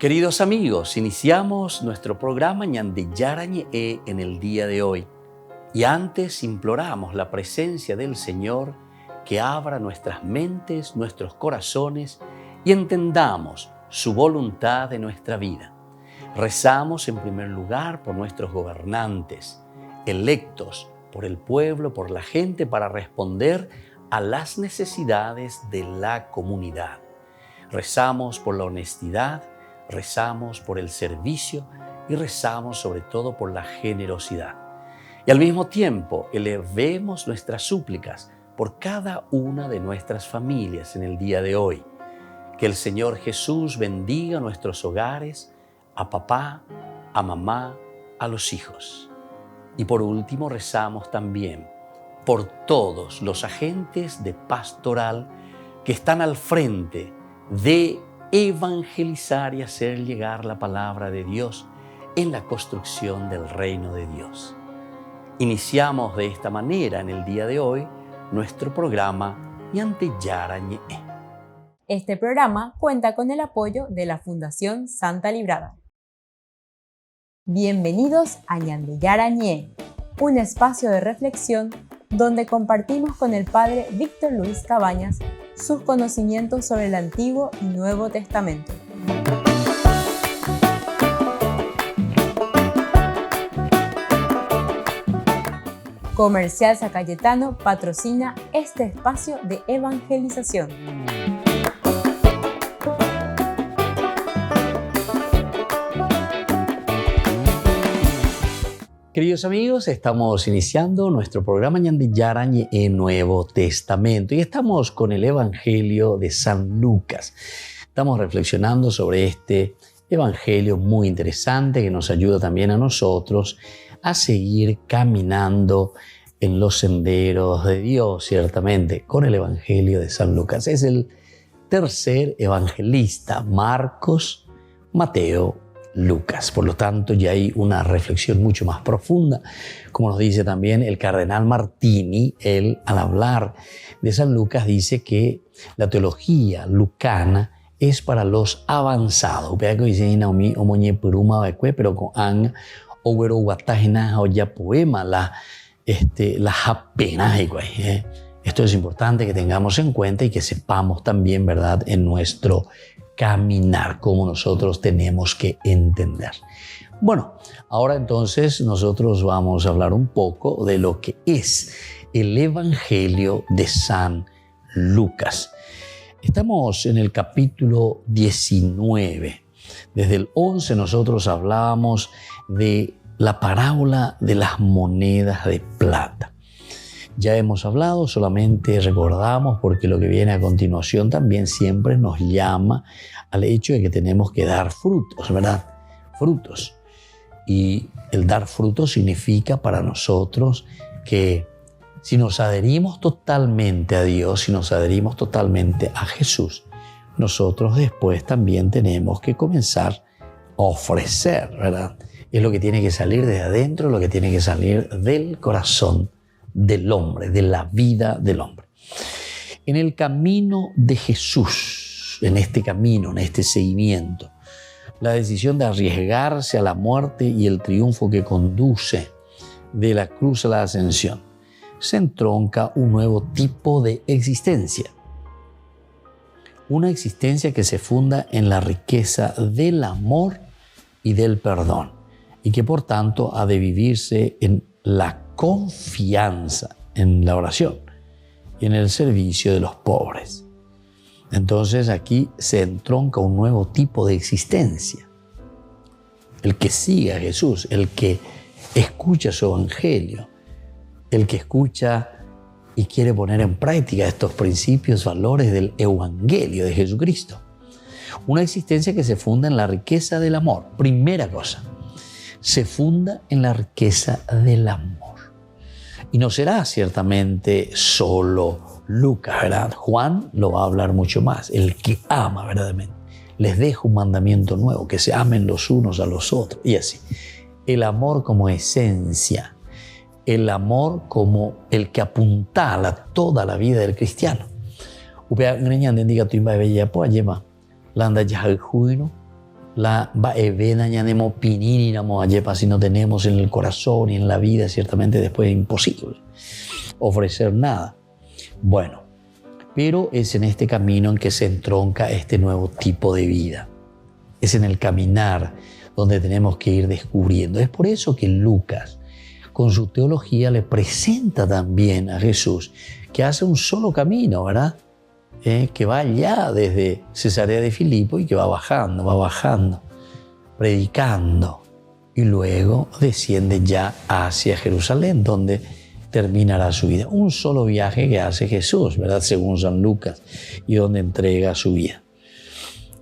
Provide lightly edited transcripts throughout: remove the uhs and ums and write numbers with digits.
Queridos amigos, iniciamos nuestro programa Ñande Yarañe en el día de hoy. Y antes imploramos la presencia del Señor que abra nuestras mentes, nuestros corazones y entendamos su voluntad de nuestra vida. Rezamos en primer lugar por nuestros gobernantes, electos por el pueblo, por la gente, para responder a las necesidades de la comunidad. Rezamos por la honestidad, rezamos por el servicio y rezamos sobre todo por la generosidad. Y al mismo tiempo elevemos nuestras súplicas por cada una de nuestras familias en el día de hoy. Que el Señor Jesús bendiga nuestros hogares, a papá, a mamá, a los hijos. Y por último rezamos también por todos los agentes de pastoral que están al frente de evangelizar y hacer llegar la palabra de Dios en la construcción del reino de Dios. Iniciamos de esta manera en el día de hoy nuestro programa Ñande Yarañe. Este programa cuenta con el apoyo de la Fundación Santa Librada. Bienvenidos a Ñande Yarañe, un espacio de reflexión donde compartimos con el Padre Víctor Luis Cabañas sus conocimientos sobre el Antiguo y Nuevo Testamento. Comercial San Cayetano patrocina este espacio de evangelización. Queridos amigos, estamos iniciando nuestro programa Ñande Yarañe en Nuevo Testamento y estamos con el Evangelio de San Lucas. Estamos reflexionando sobre este Evangelio muy interesante que nos ayuda también a nosotros a seguir caminando en los senderos de Dios, ciertamente, con el Evangelio de San Lucas. Es el tercer evangelista, Marcos, Mateo, Lucas. Por lo tanto, ya hay una reflexión mucho más profunda. Como nos dice también el cardenal Martini, él al hablar de San Lucas dice que la teología lucana es para los avanzados. Pero con an o guatajena o ya poema las apenas. Esto es importante que tengamos en cuenta y que sepamos también, ¿verdad?, en nuestro caminar, como nosotros tenemos que entender. Bueno, ahora entonces nosotros vamos a hablar un poco de lo que es el Evangelio de San Lucas. Estamos en el capítulo 19. Desde el 11 nosotros hablábamos de la parábola de las monedas de plata. Ya hemos hablado, solamente recordamos, porque lo que viene a continuación también siempre nos llama al hecho de que tenemos que dar frutos, ¿verdad? Frutos. Y el dar frutos significa para nosotros que si nos adherimos totalmente a Dios, si nos adherimos totalmente a Jesús, nosotros después también tenemos que comenzar a ofrecer, ¿verdad? Es lo que tiene que salir de adentro, lo que tiene que salir del corazón del hombre, de la vida del hombre. En el camino de Jesús, en este camino, en este seguimiento, la decisión de arriesgarse a la muerte y el triunfo que conduce de la cruz a la ascensión, se entronca un nuevo tipo de existencia. Una existencia que se funda en la riqueza del amor y del perdón, y que por tanto ha de vivirse en la confianza en la oración y en el servicio de los pobres. Entonces aquí se entronca un nuevo tipo de existencia. El que sigue a Jesús, el que escucha su evangelio, el que escucha y quiere poner en práctica estos principios, valores del evangelio de Jesucristo. Una existencia que se funda en la riqueza del amor. Primera cosa, se funda en la riqueza del amor. Y no será ciertamente solo Lucas, ¿verdad? Juan lo va a hablar mucho más. El que ama verdaderamente. Les dejo un mandamiento nuevo, que se amen los unos a los otros. Y así. El amor como esencia. El amor como el que apuntala toda la vida del cristiano. Landa la tenemos pinini, si no tenemos en el corazón y en la vida, ciertamente después es imposible ofrecer nada. Bueno, pero es en este camino en que se entronca este nuevo tipo de vida. Es en el caminar donde tenemos que ir descubriendo. Es por eso que Lucas, con su teología, le presenta también a Jesús que hace un solo camino, ¿verdad? Que va allá desde Cesarea de Filipo y que va bajando, predicando, y luego desciende ya hacia Jerusalén, donde terminará su vida. Un solo viaje que hace Jesús, ¿verdad? Según San Lucas, y donde entrega su vida.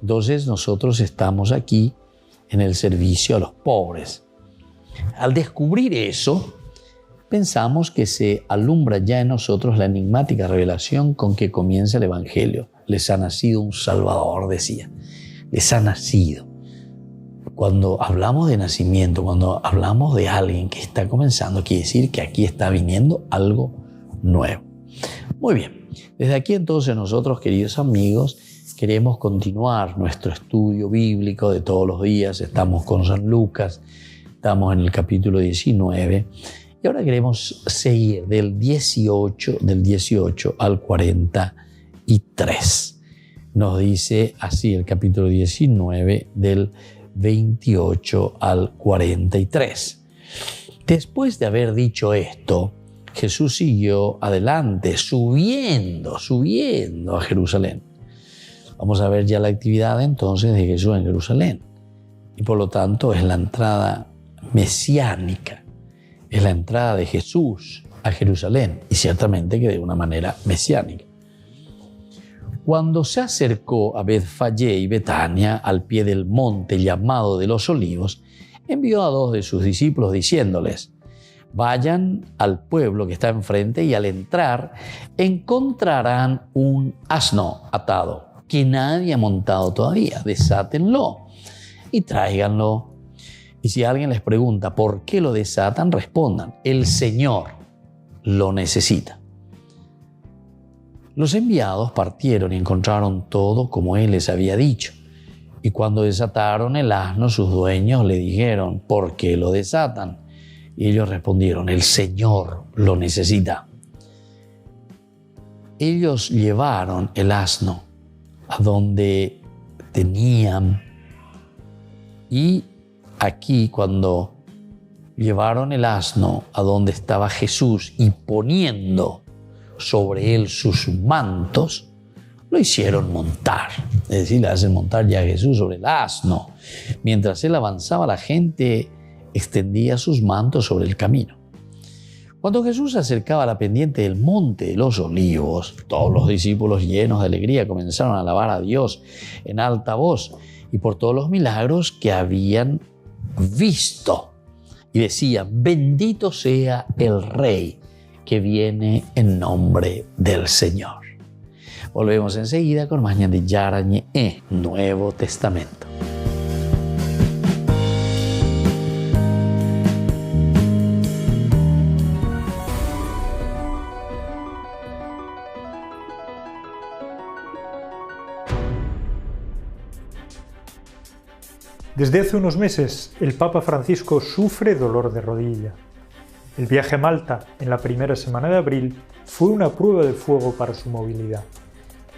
Entonces nosotros estamos aquí en el servicio a los pobres. Al descubrir eso, pensamos que se alumbra ya en nosotros la enigmática revelación con que comienza el Evangelio. Les ha nacido un Salvador, decía. Les ha nacido. Cuando hablamos de nacimiento, cuando hablamos de alguien que está comenzando, quiere decir que aquí está viniendo algo nuevo. Muy bien. Desde aquí entonces nosotros, queridos amigos, queremos continuar nuestro estudio bíblico de todos los días. Estamos con San Lucas, estamos en el capítulo 19 y ahora queremos seguir del 18 al 43. Nos dice así el capítulo 19 del 28 al 43. Después de haber dicho esto, Jesús siguió adelante, subiendo a Jerusalén. Vamos a ver ya la actividad entonces de Jesús en Jerusalén. Y por lo tanto es la entrada mesiánica, es la entrada de Jesús a Jerusalén, y ciertamente que de una manera mesiánica. Cuando se acercó a Betfagé y Betania, al pie del monte llamado de los Olivos, envió a 2 de sus discípulos diciéndoles: vayan al pueblo que está enfrente y al entrar encontrarán un asno atado que nadie ha montado todavía. Desátenlo y tráiganlo. Y si alguien les pregunta por qué lo desatan, respondan: el Señor lo necesita. Los enviados partieron y encontraron todo como él les había dicho. Y cuando desataron el asno, sus dueños le dijeron: ¿por qué lo desatan? Y ellos respondieron: el Señor lo necesita. Ellos llevaron el asno a donde tenían, y aquí cuando llevaron el asno a donde estaba Jesús y poniendo sobre él sus mantos, lo hicieron montar. Es decir, le hacen montar ya a Jesús sobre el asno. Mientras él avanzaba, la gente extendía sus mantos sobre el camino. Cuando Jesús se acercaba a la pendiente del monte de los Olivos, todos los discípulos, llenos de alegría, comenzaron a alabar a Dios en alta voz y por todos los milagros que habían visto. Y decían: bendito sea el Rey que viene en nombre del Señor. Volvemos enseguida con más de Yarañe Nuevo Testamento. Desde hace unos meses, el Papa Francisco sufre dolor de rodilla. El viaje a Malta en la primera semana de abril fue una prueba de fuego para su movilidad.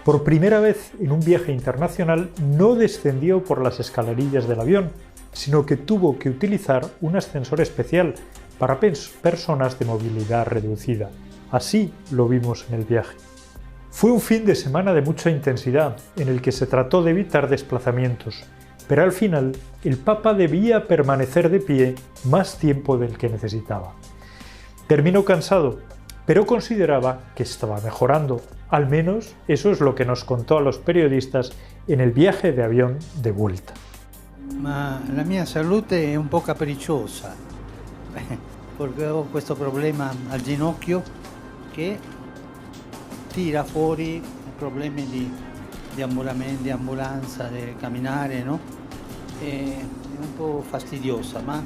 Por primera vez en un viaje internacional no descendió por las escalerillas del avión, sino que tuvo que utilizar un ascensor especial para personas de movilidad reducida. Así lo vimos en el viaje. Fue un fin de semana de mucha intensidad, en el que se trató de evitar desplazamientos, pero al final el Papa debía permanecer de pie más tiempo del que necesitaba. Terminó cansado, pero consideraba que estaba mejorando. Al menos eso es lo que nos contó a los periodistas en el viaje de avión de vuelta. Ma la mia salute è un po' capricciosa, perché ho questo problema al ginocchio che tira fuori problemi di ambulanza, di camminare, no? È un po' fastidiosa, ma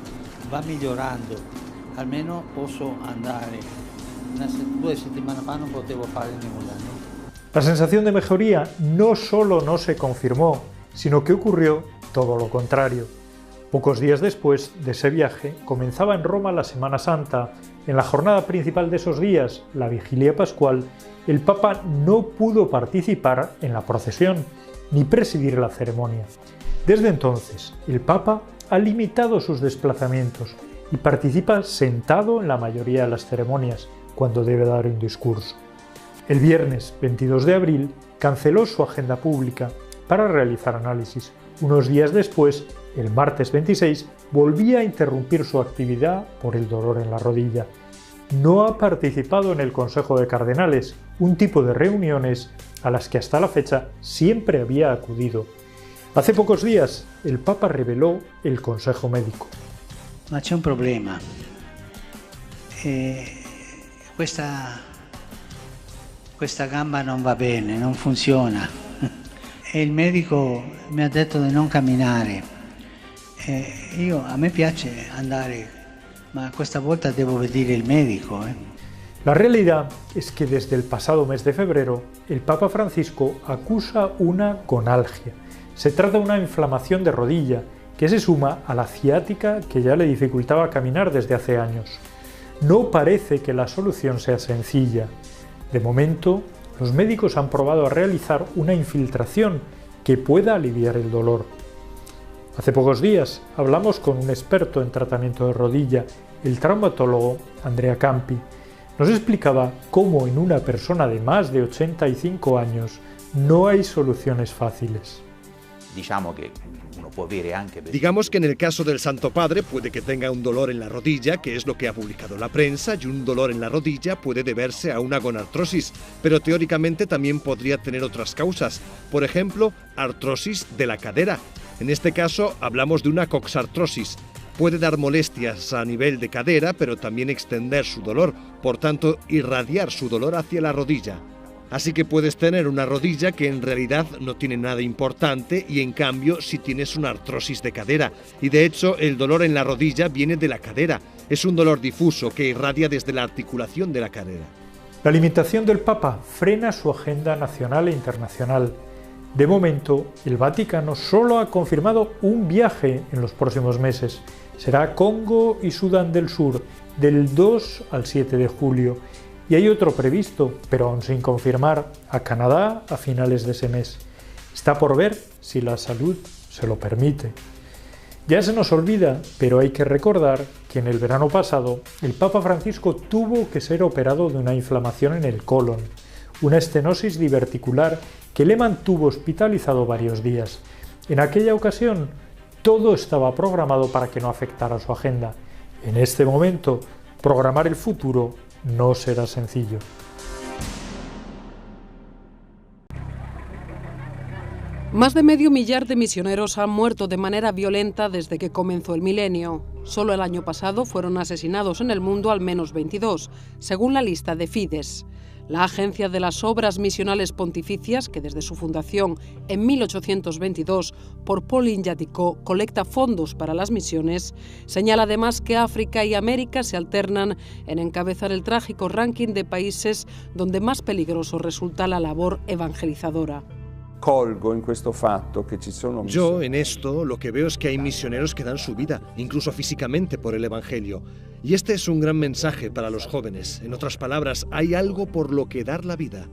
va migliorando. Almeno posso andare. 2 settimane fa non potevo fare nulla, ¿no? La sensación de mejoría no solo no se confirmó, sino que ocurrió todo lo contrario. Pocos días después de ese viaje, comenzaba en Roma la Semana Santa. En la jornada principal de esos días, la Vigilia Pascual, el Papa no pudo participar en la procesión ni presidir la ceremonia. Desde entonces, el Papa ha limitado sus desplazamientos y participa sentado en la mayoría de las ceremonias cuando debe dar un discurso. El viernes 22 de abril canceló su agenda pública para realizar análisis. Unos días después, el martes 26, volvía a interrumpir su actividad por el dolor en la rodilla. No ha participado en el Consejo de Cardenales, un tipo de reuniones a las que hasta la fecha siempre había acudido. Hace pocos días, el Papa reveló el Consejo Médico. Ma c'è un problema. Questa gamba non va bene, non funziona. E il medico mi ha detto di non camminare. A me piace andare, ma questa volta devo vedere il medico. La realidad es que desde el pasado mes de febrero, el Papa Francisco acusa una gonalgia. Se trata de una inflamación de rodilla que se suma a la ciática que ya le dificultaba caminar desde hace años. No parece que la solución sea sencilla. De momento, los médicos han probado a realizar una infiltración que pueda aliviar el dolor. Hace pocos días hablamos con un experto en tratamiento de rodilla, el traumatólogo Andrea Campi. Nos explicaba cómo en una persona de más de 85 años no hay soluciones fáciles. Digamos que en el caso del Santo Padre puede que tenga un dolor en la rodilla, que es lo que ha publicado la prensa, y un dolor en la rodilla puede deberse a una gonartrosis, pero teóricamente también podría tener otras causas, por ejemplo, artrosis de la cadera. En este caso hablamos de una coxartrosis. Puede dar molestias a nivel de cadera, pero también extender su dolor, por tanto irradiar su dolor hacia la rodilla. Así que puedes tener una rodilla que en realidad no tiene nada importante y en cambio sí tienes una artrosis de cadera. Y de hecho el dolor en la rodilla viene de la cadera. Es un dolor difuso que irradia desde la articulación de la cadera. La limitación del Papa frena su agenda nacional e internacional. De momento, el Vaticano solo ha confirmado un viaje en los próximos meses. Será a Congo y Sudán del Sur, del 2 al 7 de julio. Y hay otro previsto, pero aún sin confirmar, a Canadá a finales de ese mes. Está por ver si la salud se lo permite. Ya se nos olvida, pero hay que recordar que en el verano pasado el Papa Francisco tuvo que ser operado de una inflamación en el colon, una estenosis diverticular que le mantuvo hospitalizado varios días. En aquella ocasión todo estaba programado para que no afectara su agenda. En este momento, programar el futuro no será sencillo. Más de medio millar de misioneros han muerto de manera violenta desde que comenzó el milenio. Solo el año pasado fueron asesinados en el mundo al menos 22, según la lista de Fides. La Agencia de las Obras Misionales Pontificias, que desde su fundación en 1822 por Paul Injatico colecta fondos para las misiones, señala además que África y América se alternan en encabezar el trágico ranking de países donde más peligroso resulta la labor evangelizadora. Yo en esto lo que veo es que hay misioneros que dan su vida, incluso físicamente, por el Evangelio. Y este es un gran mensaje para los jóvenes. En otras palabras, hay algo por lo que dar la vida.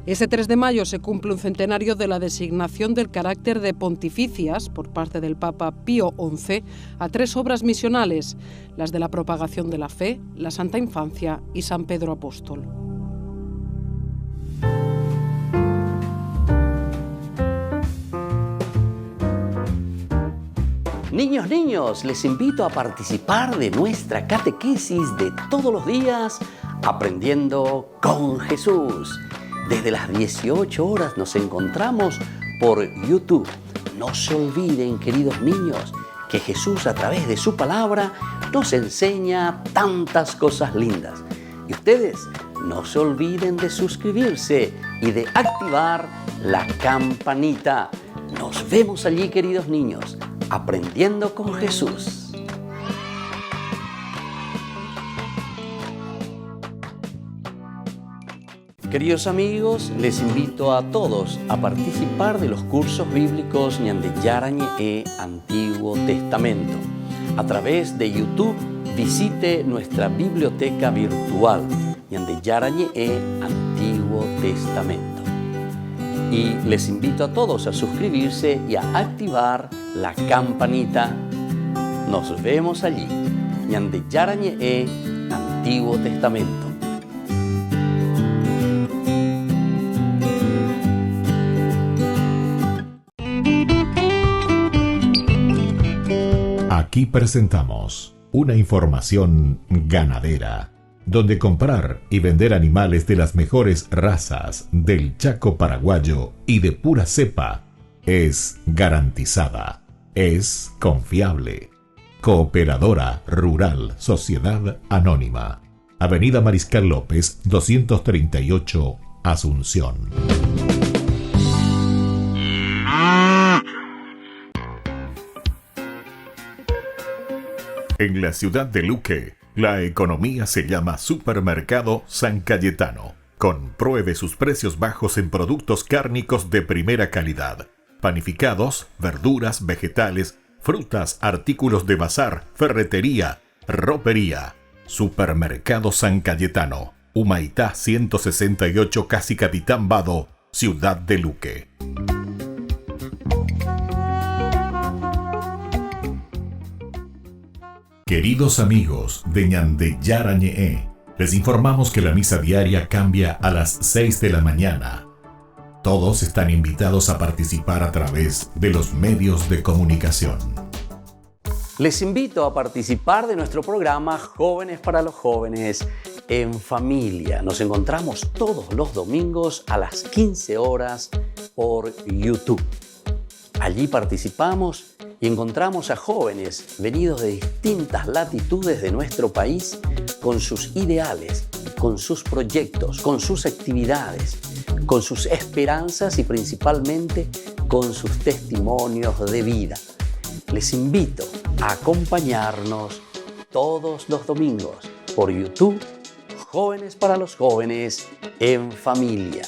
Ese 3 de mayo se cumple un centenario de la designación del carácter de pontificias por parte del Papa Pío XI a 3 obras misionales, las de la propagación de la fe, la Santa Infancia y San Pedro Apóstol. Niños, les invito a participar de nuestra catequesis de todos los días, Aprendiendo con Jesús. Desde las 18 horas nos encontramos por YouTube. No se olviden, queridos niños, que Jesús a través de su palabra nos enseña tantas cosas lindas. Y ustedes no se olviden de suscribirse y de activar la campanita. Nos vemos allí, queridos niños. Aprendiendo con Jesús. Queridos amigos, les invito a todos a participar de los cursos bíblicos Ñande Yarañe e Antiguo Testamento. A través de YouTube, visite nuestra biblioteca virtual Ñande Yarañe e Antiguo Testamento. Y les invito a todos a suscribirse y a activar la campanita. Nos vemos allí. Ñande Yarañe e Antiguo Testamento. Aquí presentamos una información ganadera, donde comprar y vender animales de las mejores razas del Chaco paraguayo y de pura cepa es garantizada, es confiable. Cooperadora Rural Sociedad Anónima, Avenida Mariscal López, 238, Asunción. En la ciudad de Luque, la economía se llama Supermercado San Cayetano. Compruebe sus precios bajos en productos cárnicos de primera calidad. Panificados, verduras, vegetales, frutas, artículos de bazar, ferretería, ropería. Supermercado San Cayetano, Humaitá 168, Casi Capitán Vado, ciudad de Luque. Queridos amigos de Ñande Yarañe, les informamos que la misa diaria cambia a las 6 de la mañana. Todos están invitados a participar a través de los medios de comunicación. Les invito a participar de nuestro programa Jóvenes para los Jóvenes en Familia. Nos encontramos todos los domingos a las 15 horas por YouTube. Allí participamos y encontramos a jóvenes venidos de distintas latitudes de nuestro país con sus ideales, con sus proyectos, con sus actividades, con sus esperanzas y principalmente con sus testimonios de vida. Les invito a acompañarnos todos los domingos por YouTube, Jóvenes para los Jóvenes en Familia.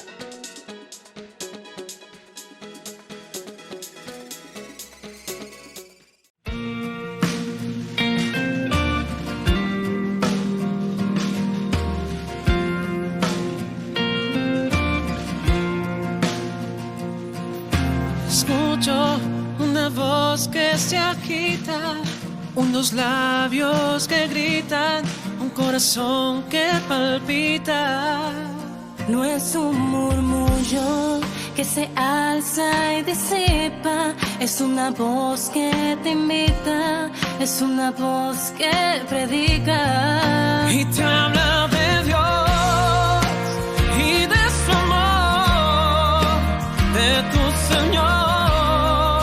Escucho una voz que se agita, unos labios que gritan, un corazón que palpita. No es un murmullo que se alza y disipa, es una voz que te invita, es una voz que predica. Y te habla de Dios y de su amor, de tu Señor,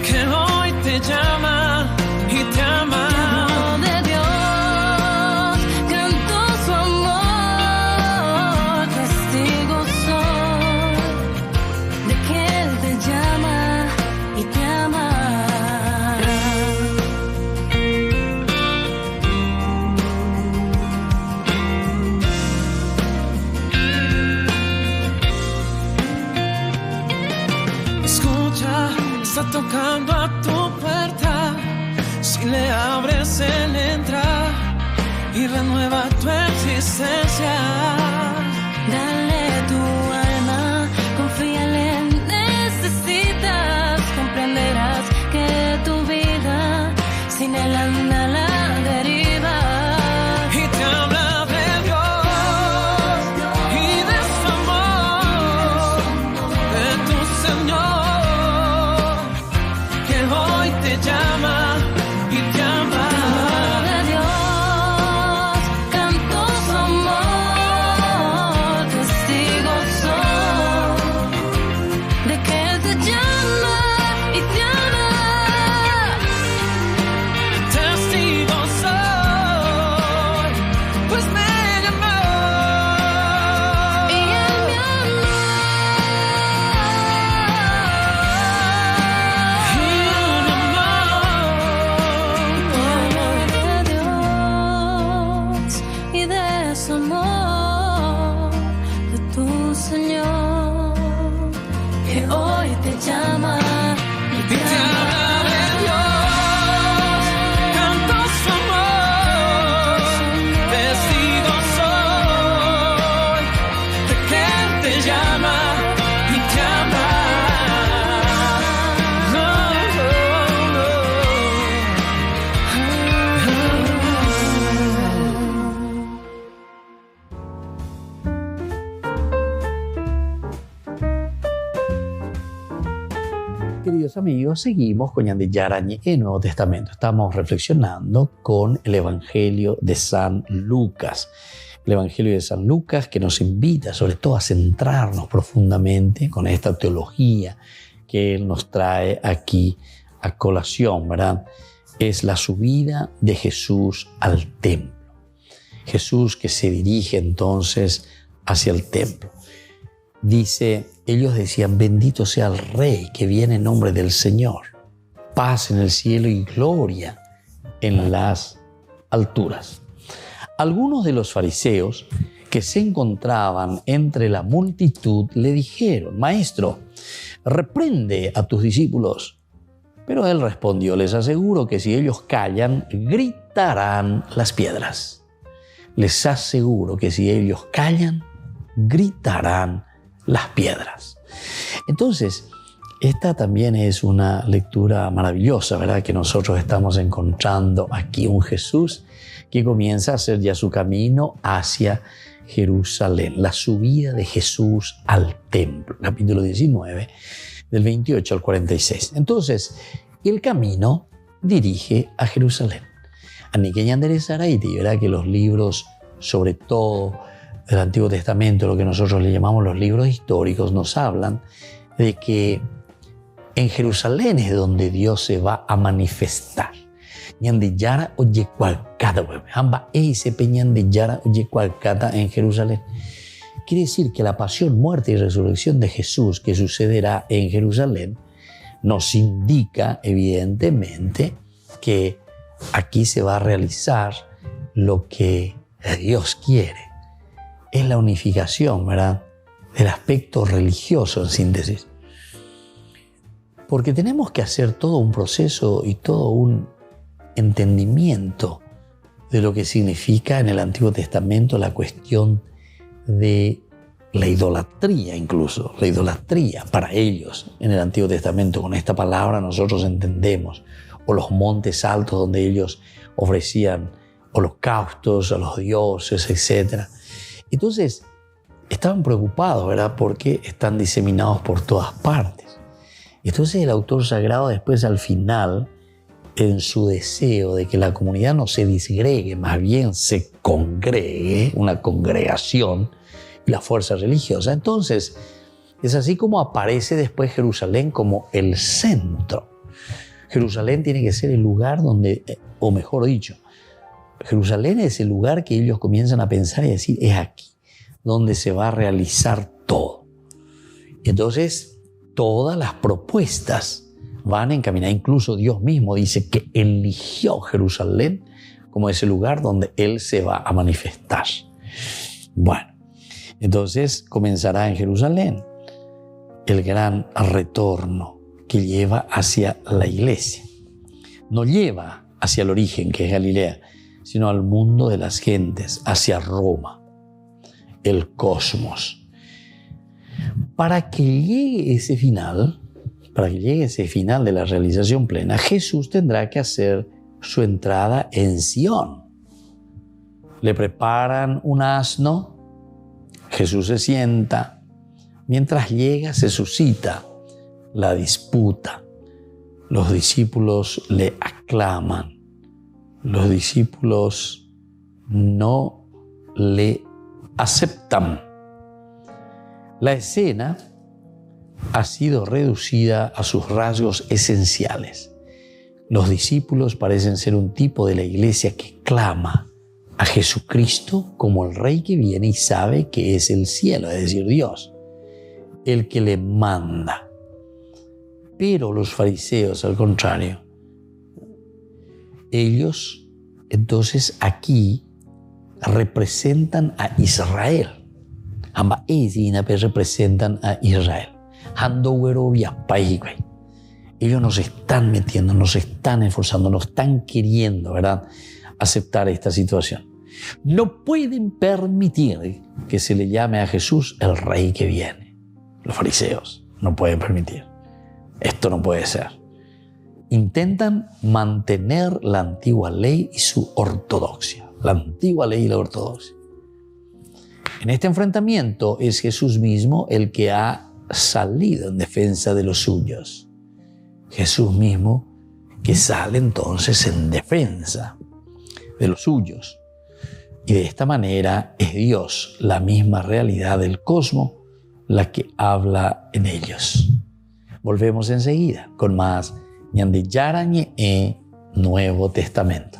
que hoy te llama y te ama. Está tocando a tu puerta, si le abres él entra y renueva tu existencia. Dale tu alma, confíale, necesitas, comprenderás que tu vida sin él anda a la deriva. Y te habla de Dios y de su amor, de tu Señor, te llama y te ama. De Dios, canto su amor, testigo soy de que te llama y te ama. Testigo soy, pues me llamó y él me amó. Queridos amigos, seguimos con Ñande Yarañe en Nuevo Testamento. Estamos reflexionando con el Evangelio de San Lucas. El Evangelio de San Lucas que nos invita sobre todo a centrarnos profundamente con esta teología que él nos trae aquí a colación, ¿verdad? Es la subida de Jesús al templo. Jesús que se dirige entonces hacia el templo. Dice, ellos decían, bendito sea el Rey que viene en nombre del Señor. Paz en el cielo y gloria en las alturas. Algunos de los fariseos que se encontraban entre la multitud le dijeron, Maestro, reprende a tus discípulos. Pero él respondió, les aseguro que si ellos callan, gritarán las piedras. Les aseguro que si ellos callan, gritarán las piedras. Entonces, esta también es una lectura maravillosa, ¿verdad? Que nosotros estamos encontrando aquí un Jesús que comienza a hacer ya su camino hacia Jerusalén. La subida de Jesús al templo. Capítulo 19, del 28 al 46. Entonces, el camino dirige a Jerusalén. Aniqueña enderezaraiti, ¿verdad? Que los libros, sobre todo del Antiguo Testamento, lo que nosotros le llamamos los libros históricos, nos hablan de que en Jerusalén es donde Dios se va a manifestar. Ñandillara oye cualcata, amba ese peñandillara oye cualcata en Jerusalén. Quiere decir que la pasión, muerte y resurrección de Jesús que sucederá en Jerusalén nos indica evidentemente que aquí se va a realizar lo que Dios quiere. Es la unificación, ¿verdad?, del aspecto religioso en síntesis. Porque tenemos que hacer todo un proceso y todo un entendimiento de lo que significa en el Antiguo Testamento la cuestión de la idolatría, incluso la idolatría para ellos en el Antiguo Testamento. Con esta palabra nosotros entendemos, o los montes altos donde ellos ofrecían holocaustos a los dioses, etc. Entonces, estaban preocupados, ¿verdad?, porque están diseminados por todas partes. Entonces el autor sagrado después al final, en su deseo de que la comunidad no se disgregue, más bien se congregue, una congregación, la fuerza religiosa. Entonces, es así como aparece después Jerusalén como el centro. Jerusalén tiene que ser el lugar donde, o mejor dicho, Jerusalén es el lugar que ellos comienzan a pensar y decir, es aquí donde se va a realizar todo. Entonces, todas las propuestas van encaminadas. Incluso Dios mismo dice que eligió Jerusalén como ese lugar donde Él se va a manifestar. Bueno, entonces comenzará en Jerusalén el gran retorno que lleva hacia la iglesia. No lleva hacia el origen, que es Galilea, sino al mundo de las gentes, hacia Roma, el cosmos. Para que llegue ese final de la realización plena, Jesús tendrá que hacer su entrada en Sión. Le preparan un asno, Jesús se sienta, mientras llega se suscita la disputa. Los discípulos le aclaman. Los discípulos no le aceptan. La escena ha sido reducida a sus rasgos esenciales. Los discípulos parecen ser un tipo de la iglesia que clama a Jesucristo como el Rey que viene y sabe que es el cielo, es decir, Dios, el que le manda. Pero los fariseos, al contrario, ellos entonces aquí representan a Israel. Ambas representan a Israel. Ellos nos están metiendo, nos están esforzando, nos están queriendo, ¿verdad?, aceptar esta situación. No pueden permitir que se le llame a Jesús el Rey que viene. Los fariseos no pueden permitir. Esto no puede ser. Intentan mantener la antigua ley y su ortodoxia. La antigua ley y la ortodoxia. En este enfrentamiento es Jesús mismo el que ha salido en defensa de los suyos. Jesús mismo que sale entonces en defensa de los suyos. Y de esta manera es Dios, la misma realidad del cosmos, la que habla en ellos. Volvemos enseguida con más Ñande Yarañe e Nuevo Testamento.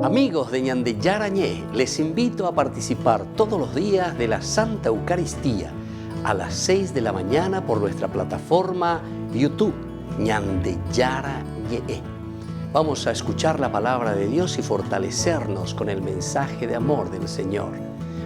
Amigos de Ñande Yarañe, les invito a participar todos los días de la Santa Eucaristía a las 6 de la mañana por nuestra plataforma YouTube, Ñande Yarañe. Vamos a escuchar la palabra de Dios y fortalecernos con el mensaje de amor del Señor.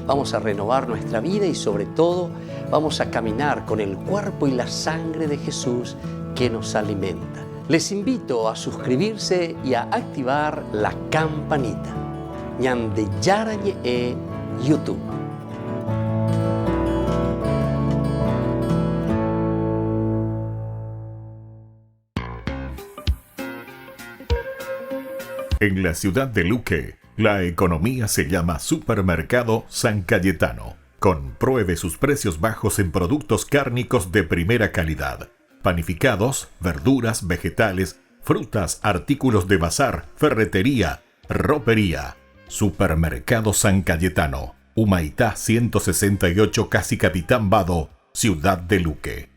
Vamos a renovar nuestra vida y sobre todo vamos a caminar con el cuerpo y la sangre de Jesús que nos alimenta. Les invito a suscribirse y a activar la campanita. Ñande Yarañe e YouTube. En la ciudad de Luque, la economía se llama Supermercado San Cayetano. Compruebe sus precios bajos en productos cárnicos de primera calidad. Panificados, verduras, vegetales, frutas, artículos de bazar, ferretería, ropería. Supermercado San Cayetano, Humaitá 168, Casi Capitán Vado, ciudad de Luque.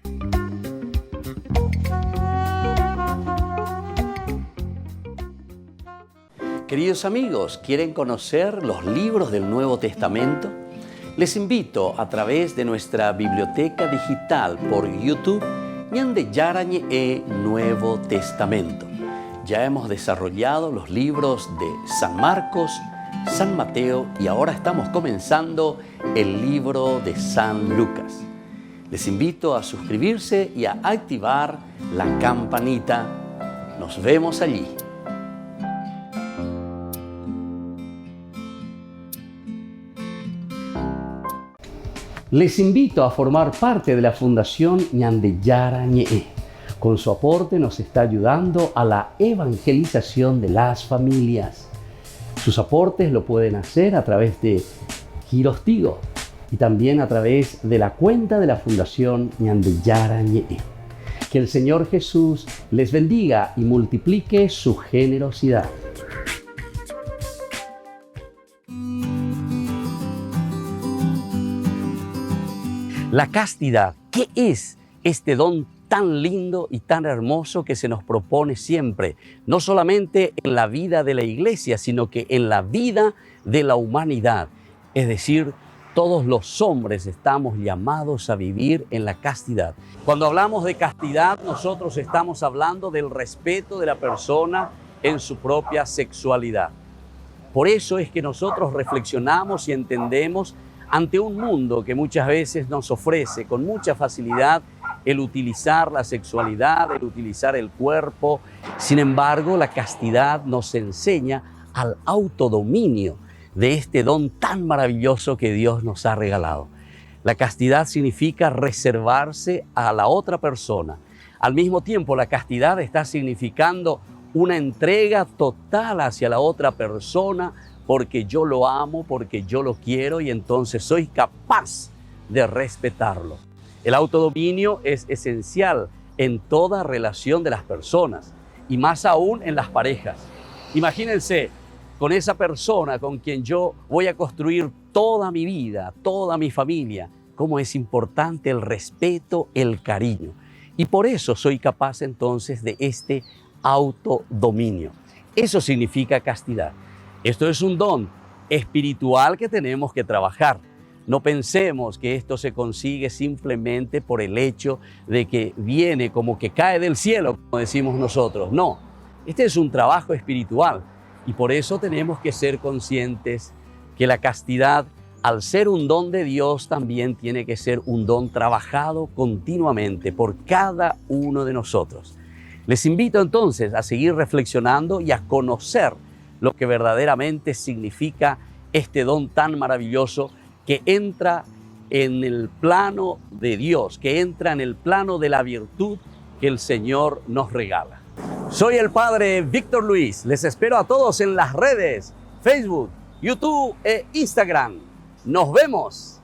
Queridos amigos, ¿quieren conocer los libros del Nuevo Testamento? Les invito a través de nuestra biblioteca digital por YouTube, Ñande Yarañe e Nuevo Testamento. Ya hemos desarrollado los libros de San Marcos, San Mateo y ahora estamos comenzando el libro de San Lucas. Les invito a suscribirse y a activar la campanita. Nos vemos allí. Les invito a formar parte de la Fundación Ñande Yarañe. Con su aporte nos está ayudando a la evangelización de las familias. Sus aportes lo pueden hacer a través de Giros Tigo y también a través de la cuenta de la Fundación Ñande Yarañe. Que el Señor Jesús les bendiga y multiplique su generosidad. La castidad, ¿qué es este don tan lindo y tan hermoso que se nos propone siempre? No solamente en la vida de la iglesia, sino que en la vida de la humanidad. Es decir, todos los hombres estamos llamados a vivir en la castidad. Cuando hablamos de castidad, nosotros estamos hablando del respeto de la persona en su propia sexualidad. Por eso es que nosotros reflexionamos y entendemos ante un mundo que muchas veces nos ofrece con mucha facilidad el utilizar la sexualidad, el utilizar el cuerpo. Sin embargo, la castidad nos enseña al autodominio de este don tan maravilloso que Dios nos ha regalado. La castidad significa reservarse a la otra persona. Al mismo tiempo, la castidad está significando una entrega total hacia la otra persona, porque yo lo amo, porque yo lo quiero y entonces soy capaz de respetarlo. El autodominio es esencial en toda relación de las personas y más aún en las parejas. Imagínense con esa persona con quien yo voy a construir toda mi vida, toda mi familia, cómo es importante el respeto, el cariño. Y por eso soy capaz entonces de este autodominio. Eso significa castidad. Esto es un don espiritual que tenemos que trabajar. No pensemos que esto se consigue simplemente por el hecho de que viene como que cae del cielo, como decimos nosotros. No, este es un trabajo espiritual y por eso tenemos que ser conscientes que la castidad, al ser un don de Dios, también tiene que ser un don trabajado continuamente por cada uno de nosotros. Les invito entonces a seguir reflexionando y a conocer lo que verdaderamente significa este don tan maravilloso que entra en el plano de Dios, que entra en el plano de la virtud que el Señor nos regala. Soy el Padre Víctor Luis. Les espero a todos en las redes, Facebook, YouTube e Instagram. ¡Nos vemos!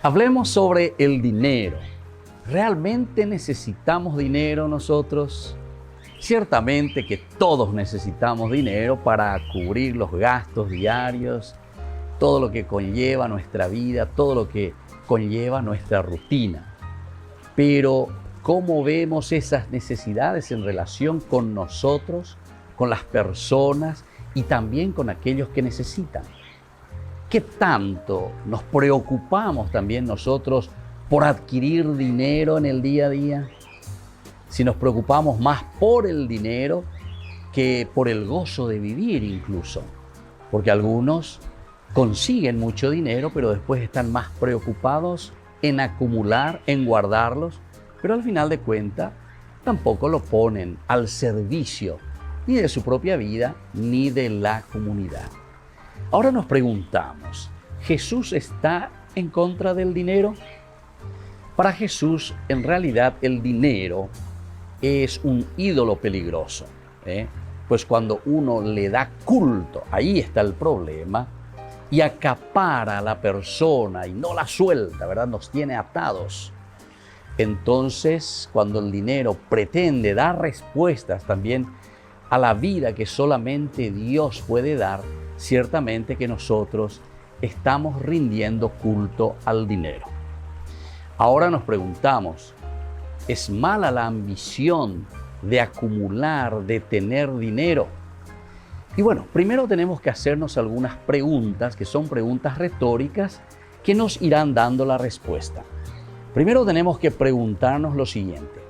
Hablemos sobre el dinero. ¿Realmente necesitamos dinero nosotros? Ciertamente que todos necesitamos dinero para cubrir los gastos diarios, todo lo que conlleva nuestra vida, todo lo que conlleva nuestra rutina. Pero, ¿cómo vemos esas necesidades en relación con nosotros, con las personas y también con aquellos que necesitan? ¿Qué tanto nos preocupamos también nosotros por adquirir dinero en el día a día? Si nos preocupamos más por el dinero que por el gozo de vivir incluso. Porque algunos consiguen mucho dinero, pero después están más preocupados en acumular, en guardarlos, pero al final de cuentas tampoco lo ponen al servicio ni de su propia vida ni de la comunidad. Ahora nos preguntamos, ¿Jesús está en contra del dinero? Para Jesús, en realidad, el dinero es un ídolo peligroso, pues cuando uno le da culto, ahí está el problema, y acapara a la persona y no la suelta, ¿verdad? Nos tiene atados. Entonces, cuando el dinero pretende dar respuestas también a la vida que solamente Dios puede dar, ciertamente que nosotros estamos rindiendo culto al dinero. Ahora nos preguntamos, ¿es mala la ambición de acumular, de tener dinero? Y bueno, primero tenemos que hacernos algunas preguntas que son preguntas retóricas que nos irán dando la respuesta. Primero tenemos que preguntarnos lo siguiente: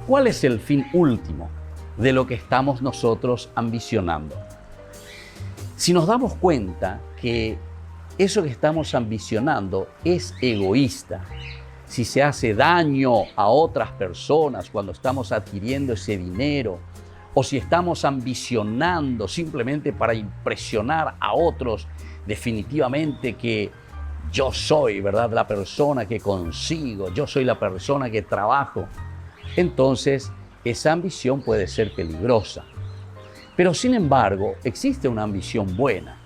¿cuál es el fin último de lo que estamos nosotros ambicionando? Si nos damos cuenta que eso que estamos ambicionando es egoísta, si se hace daño a otras personas cuando estamos adquiriendo ese dinero, o si estamos ambicionando simplemente para impresionar a otros, definitivamente que yo soy, ¿verdad?, la persona que consigo, yo soy la persona que trabajo, entonces esa ambición puede ser peligrosa. Pero sin embargo, existe una ambición buena.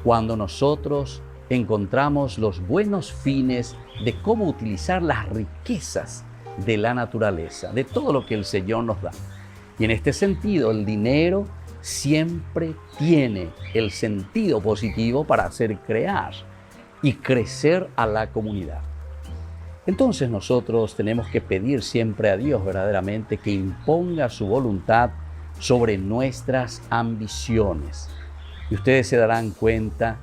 Cuando nosotros encontramos los buenos fines de cómo utilizar las riquezas de la naturaleza, de todo lo que el Señor nos da. Y en este sentido, el dinero siempre tiene el sentido positivo para hacer crear y crecer a la comunidad. Entonces nosotros tenemos que pedir siempre a Dios verdaderamente que imponga su voluntad sobre nuestras ambiciones. Y ustedes se darán cuenta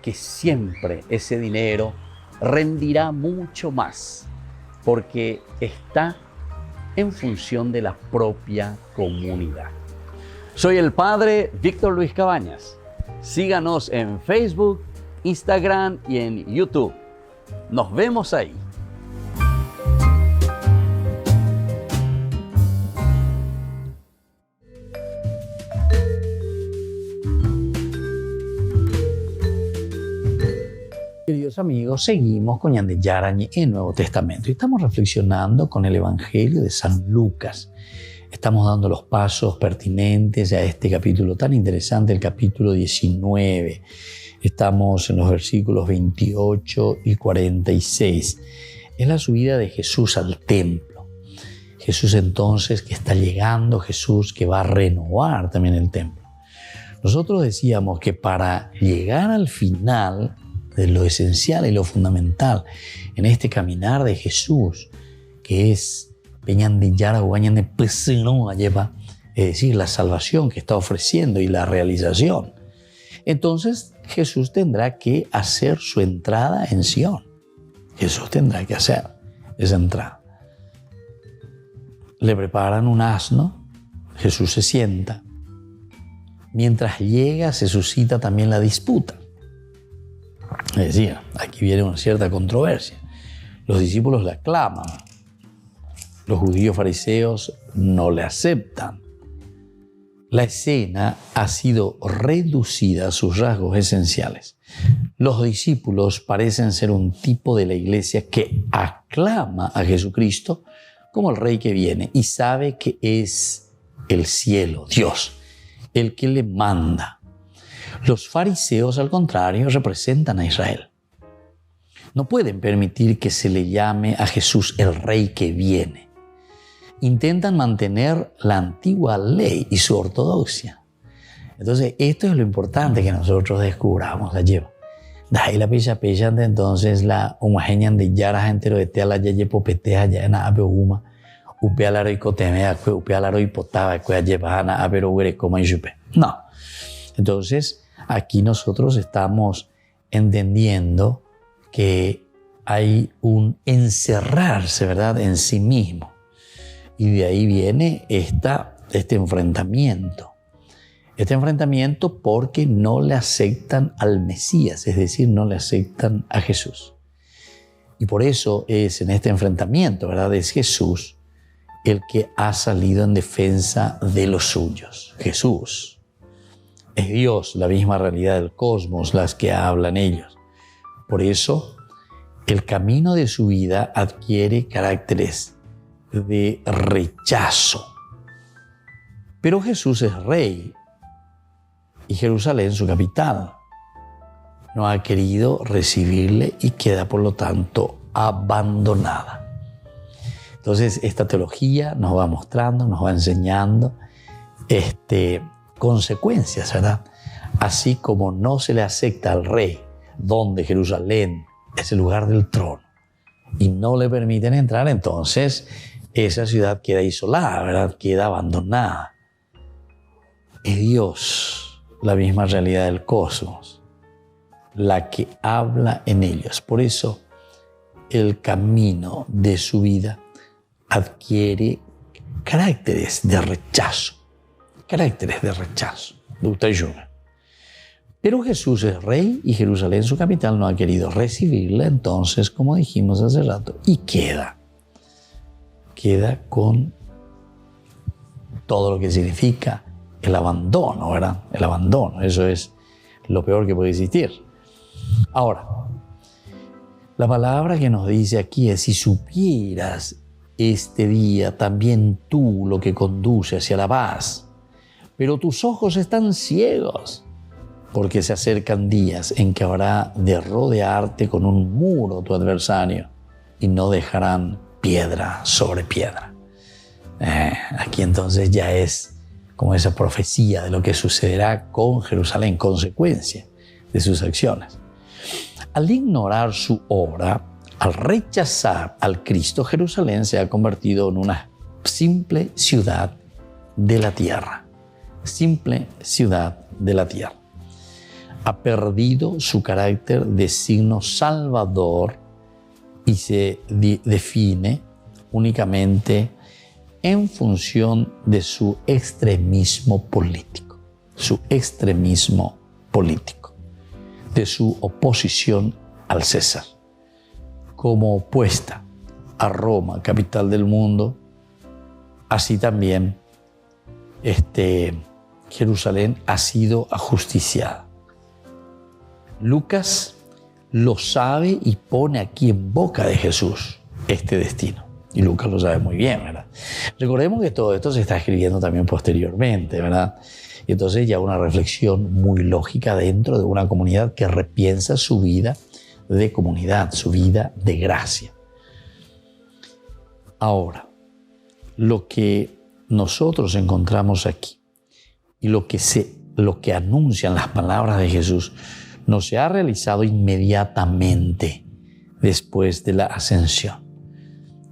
que siempre ese dinero rendirá mucho más porque está en función de la propia comunidad. Soy el Padre Víctor Luis Cabañas. Síganos en Facebook, Instagram y en YouTube. Nos vemos ahí. Queridos amigos, seguimos con Ñande Yarañe en el Nuevo Testamento y estamos reflexionando con el Evangelio de San Lucas. Estamos dando los pasos pertinentes a este capítulo tan interesante, el capítulo 19. Estamos en los versículos 28 y 46. Es la subida de Jesús al templo. Jesús entonces que está llegando, Jesús que va a renovar también el templo. Nosotros decíamos que para llegar al final de lo esencial y lo fundamental en este caminar de Jesús, que es es decir, la salvación que está ofreciendo y la realización. Entonces Jesús tendrá que hacer su entrada en Sion. Jesús tendrá que hacer esa entrada. Le preparan un asno, Jesús se sienta. Mientras llega se suscita también la disputa. Es decir, aquí viene una cierta controversia. Los discípulos le aclaman. Los judíos fariseos no le aceptan. La escena ha sido reducida a sus rasgos esenciales. Los discípulos parecen ser un tipo de la iglesia que aclama a Jesucristo como el Rey que viene y sabe que es el cielo, Dios, el que le manda. Los fariseos, al contrario, representan a Israel. No pueden permitir que se le llame a Jesús el Rey que viene. Intentan mantener la antigua ley y su ortodoxia. Entonces, esto es lo importante que nosotros descubramos allí. Ahí la pilla entonces la homogénean de yaras entero de teala ya yepopetea ya en abeuma upealaro y cotemea que upealaro y potaba que llevana abero coma y yupe. No. Entonces, aquí nosotros estamos entendiendo que hay un encerrarse, ¿verdad?, en sí mismo. Y de ahí viene este enfrentamiento. Este enfrentamiento porque no le aceptan al Mesías, es decir, no le aceptan a Jesús. Y por eso es en este enfrentamiento, ¿verdad?, es Jesús el que ha salido en defensa de los suyos. Jesús es Dios, la misma realidad del cosmos, las que hablan ellos. Por eso, el camino de su vida adquiere caracteres de rechazo. Pero Jesús es rey y Jerusalén, su capital, no ha querido recibirle y queda, por lo tanto, abandonada. Entonces, esta teología nos va mostrando, nos va enseñando consecuencias, ¿verdad? Así como no se le acepta al rey, donde Jerusalén es el lugar del trono, y no le permiten entrar, entonces esa ciudad queda isolada, ¿verdad? Queda abandonada. Es Dios, la misma realidad del cosmos, la que habla en ellos. Por eso, el camino de su vida adquiere caracteres de rechazo. Pero Jesús es rey y Jerusalén, su capital, no ha querido recibirla, entonces, como dijimos hace rato, y queda con todo lo que significa el abandono, ¿verdad? El abandono, eso es lo peor que puede existir. Ahora, la palabra que nos dice aquí es: si supieras este día también tú lo que conduce hacia la paz, pero tus ojos están ciegos, porque se acercan días en que habrá de rodearte con un muro tu adversario y no dejarán piedra sobre piedra. Aquí entonces ya es como esa profecía de lo que sucederá con Jerusalén, consecuencia de sus acciones. Al ignorar su obra, al rechazar al Cristo, Jerusalén se ha convertido en una simple ciudad de la tierra. Simple ciudad de la tierra. Ha perdido su carácter de signo salvador y se define únicamente en función de su extremismo político. De su oposición al César. Como opuesta a Roma, capital del mundo, así también Jerusalén ha sido ajusticiada. Lucas lo sabe y pone aquí en boca de Jesús este destino. Y Lucas lo sabe muy bien, ¿verdad? Recordemos que todo esto se está escribiendo también posteriormente, ¿verdad? Y entonces ya una reflexión muy lógica dentro de una comunidad que repiensa su vida de comunidad, su vida de gracia. Ahora, lo que nosotros encontramos aquí y lo que anuncian las palabras de Jesús no se ha realizado inmediatamente después de la ascensión.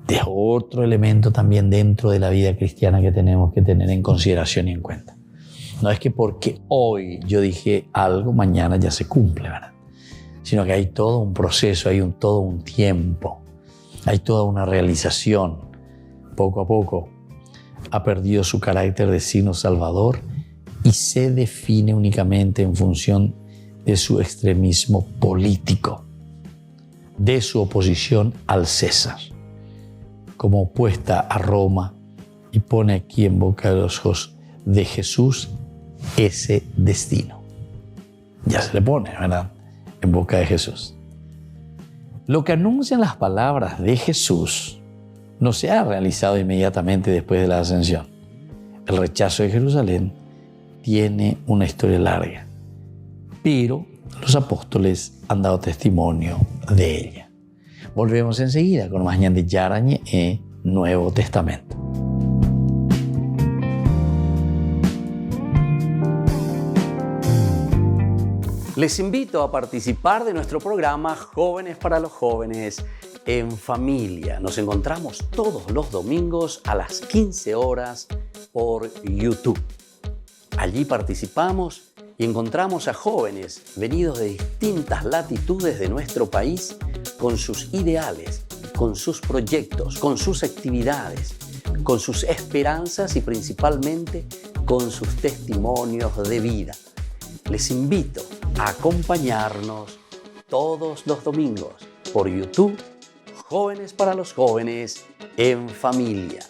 Es otro elemento también dentro de la vida cristiana que tenemos que tener en consideración y en cuenta. No es que porque hoy yo dije algo, mañana ya se cumple, ¿verdad? Sino que hay todo un proceso, hay todo un tiempo, hay toda una realización. Poco a poco ha perdido su carácter de signo salvador y se define únicamente en función de su extremismo político, de su oposición al César, como opuesta a Roma, y pone aquí en boca de los ojos de Jesús ese destino. Ya se le pone, ¿verdad?, en boca de Jesús. Lo que anuncian las palabras de Jesús no se ha realizado inmediatamente después de la ascensión. El rechazo de Jerusalén tiene una historia larga, pero los apóstoles han dado testimonio de ella. Volvemos enseguida con más Ñande Yarañe e Nuevo Testamento. Les invito a participar de nuestro programa Jóvenes para los Jóvenes en Familia. Nos encontramos todos los domingos a las 15 horas por YouTube. Allí participamos y encontramos a jóvenes venidos de distintas latitudes de nuestro país con sus ideales, con sus proyectos, con sus actividades, con sus esperanzas y principalmente con sus testimonios de vida. Les invito a acompañarnos todos los domingos por YouTube, Jóvenes para los Jóvenes en Familia.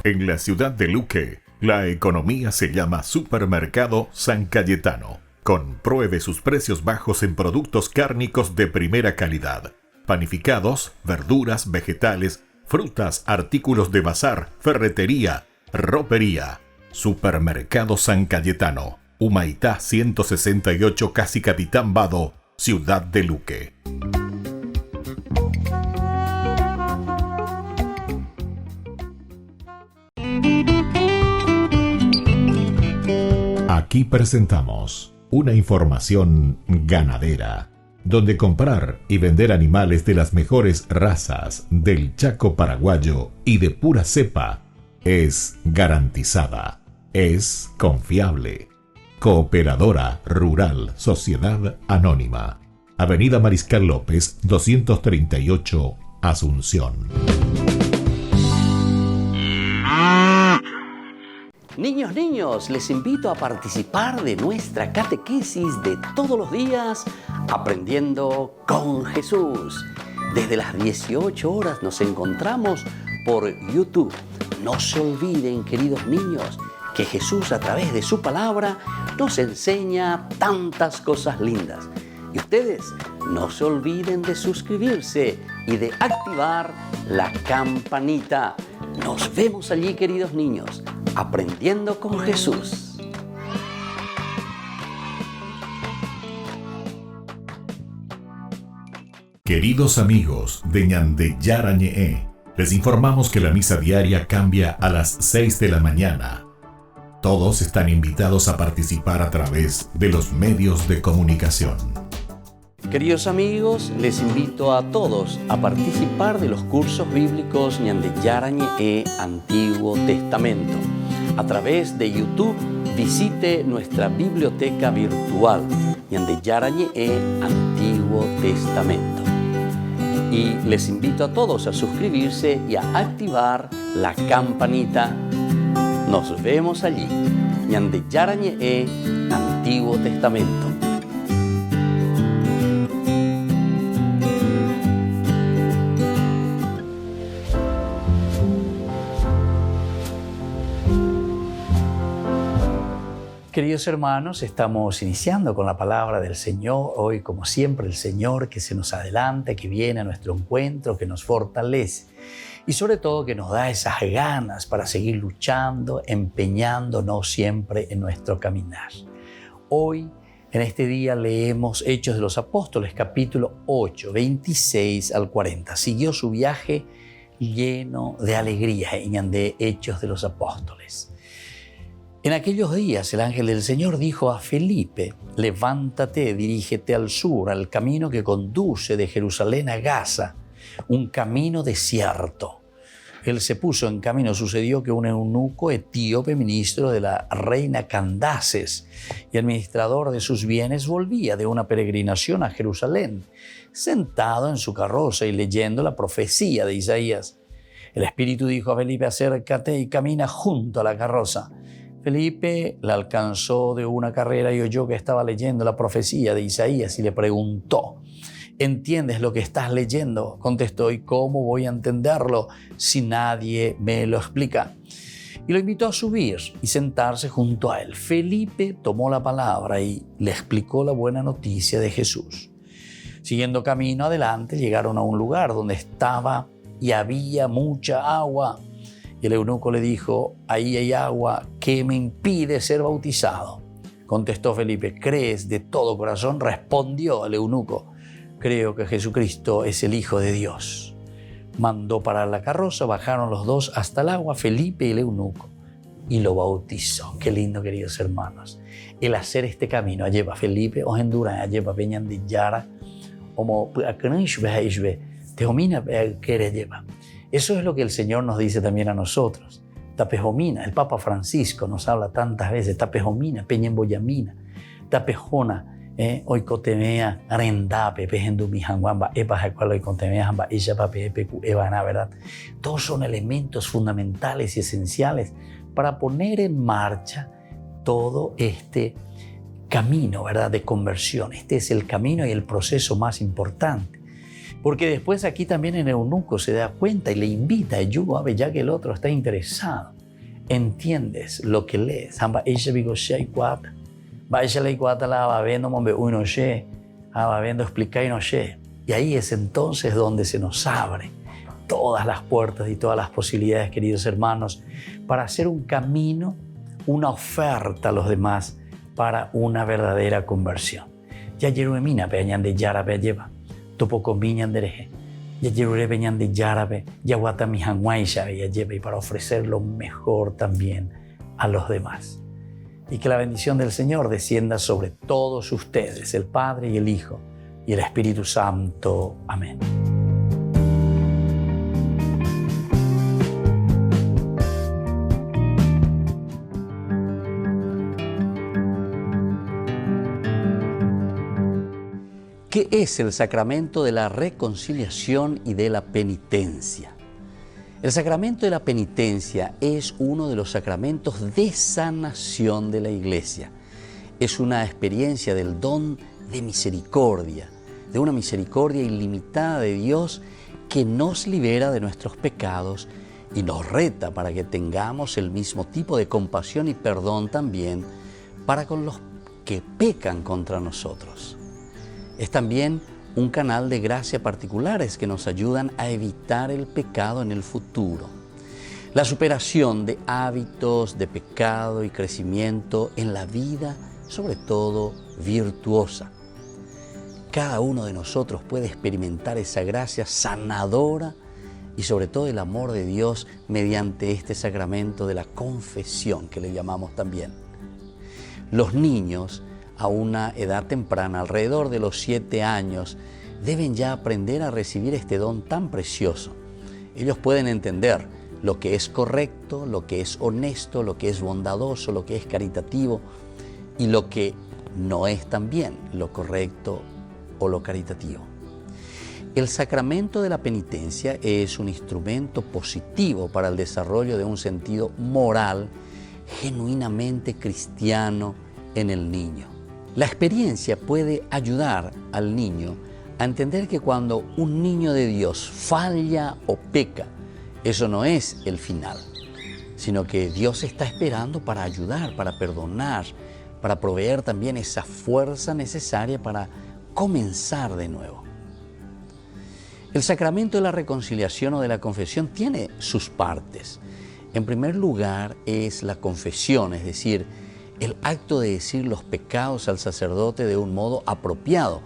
En la ciudad de Luque, la economía se llama Supermercado San Cayetano. Compruebe sus precios bajos en productos cárnicos de primera calidad. Panificados, verduras, vegetales, frutas, artículos de bazar, ferretería, ropería. Supermercado San Cayetano, Humaitá 168, Casi Capitán Vado, ciudad de Luque. Aquí presentamos una información ganadera, donde comprar y vender animales de las mejores razas del Chaco paraguayo y de pura cepa es garantizada, es confiable. Cooperadora Rural Sociedad Anónima, Avenida Mariscal López 238, Asunción. Niños, les invito a participar de nuestra catequesis de todos los días Aprendiendo con Jesús. Desde las 18 horas nos encontramos por YouTube. No se olviden, queridos niños, que Jesús a través de su palabra nos enseña tantas cosas lindas. Y ustedes no se olviden de suscribirse y de activar la campanita. Nos vemos allí, queridos niños, Aprendiendo con Jesús. Queridos amigos de Ñande Yarañe, les informamos que la misa diaria cambia a las 6 de la mañana. Todos están invitados a participar a través de los medios de comunicación. Queridos amigos, les invito a todos a participar de los cursos bíblicos Ñande Yarañe Antiguo Testamento. A través de YouTube, visite nuestra biblioteca virtual Ñande Yarañe Antiguo Testamento. Y les invito a todos a suscribirse y a activar la campanita. Nos vemos allí, Ñande Yarañe Antiguo Testamento. Queridos hermanos, estamos iniciando con la palabra del Señor. Hoy, como siempre, el Señor que se nos adelanta, que viene a nuestro encuentro, que nos fortalece y sobre todo que nos da esas ganas para seguir luchando, empeñándonos siempre en nuestro caminar. Hoy, en este día, leemos Hechos de los Apóstoles, capítulo 8, 26 al 40. Siguió su viaje lleno de alegría en de Hechos de los Apóstoles. En aquellos días el ángel del Señor dijo a Felipe: levántate, dirígete al sur, al camino que conduce de Jerusalén a Gaza, un camino desierto. Él se puso en camino. Sucedió que un eunuco etíope, ministro de la reina Candaces y administrador de sus bienes, volvía de una peregrinación a Jerusalén, sentado en su carroza y leyendo la profecía de Isaías. El Espíritu dijo a Felipe: acércate y camina junto a la carroza. Felipe la alcanzó de una carrera y oyó que estaba leyendo la profecía de Isaías y le preguntó: ¿entiendes lo que estás leyendo? Contestó: ¿y cómo voy a entenderlo si nadie me lo explica? Y lo invitó a subir y sentarse junto a él. Felipe tomó la palabra y le explicó la buena noticia de Jesús. Siguiendo camino adelante, llegaron a un lugar donde estaba y había mucha agua. Y el eunuco le dijo, ahí hay agua, ¿qué me impide ser bautizado? Contestó Felipe, ¿crees de todo corazón? Respondió el eunuco, creo que Jesucristo es el Hijo de Dios. Mandó parar la carroza, bajaron los dos hasta el agua, Felipe y el eunuco, y lo bautizó. Qué lindo, queridos hermanos. El hacer este camino, allí va Felipe, o Honduras, allí va Peñan de Yara, como te domina que lleva. Eso es lo que el Señor nos dice también a nosotros. Tapejomina, el Papa Francisco nos habla tantas veces, tapejomina, peña en boyamina, tapejona, oikotemea, arendape, pejendu hanguamba, epajacualo oikotemea, hamba, echapape, epecu, evana, ¿verdad? Todos son elementos fundamentales y esenciales para poner en marcha todo este camino, ¿verdad?, de conversión. Este es el camino y el proceso más importante. Porque después aquí también el eunuco se da cuenta y le invita, ya que el otro está interesado. ¿Entiendes lo que lees? Y ahí es entonces donde se nos abre todas las puertas y todas las posibilidades, queridos hermanos, para hacer un camino, una oferta a los demás para una verdadera conversión. Ya Yerumina peñan de Yarabe lleva. Topo con viñan dereje, ya yerure peñan de yarabe, ya guatami hanguaisha ya lleva, y para ofrecer lo mejor también a los demás. Y que la bendición del Señor descienda sobre todos ustedes, el Padre y el Hijo y el Espíritu Santo. Amén. ¿Qué es el sacramento de la reconciliación y de la penitencia? El sacramento de la penitencia es uno de los sacramentos de sanación de la Iglesia. Es una experiencia del don de misericordia, de una misericordia ilimitada de Dios que nos libera de nuestros pecados y nos reta para que tengamos el mismo tipo de compasión y perdón también para con los que pecan contra nosotros. Es también un canal de gracia particulares que nos ayudan a evitar el pecado en el futuro. La superación de hábitos de pecado y crecimiento en la vida, sobre todo virtuosa. Cada uno de nosotros puede experimentar esa gracia sanadora y sobre todo el amor de Dios mediante este sacramento de la confesión que le llamamos también. Los niños a una edad temprana, alrededor de los 7 años, deben ya aprender a recibir este don tan precioso. Ellos pueden entender lo que es correcto, lo que es honesto, lo que es bondadoso, lo que es caritativo y lo que no es también lo correcto o lo caritativo. El sacramento de la penitencia es un instrumento positivo para el desarrollo de un sentido moral genuinamente cristiano en el niño. La experiencia puede ayudar al niño a entender que cuando un niño de Dios falla o peca, eso no es el final, sino que Dios está esperando para ayudar, para perdonar, para proveer también esa fuerza necesaria para comenzar de nuevo. El sacramento de la reconciliación o de la confesión tiene sus partes. En primer lugar es la confesión, es decir, el acto de decir los pecados al sacerdote de un modo apropiado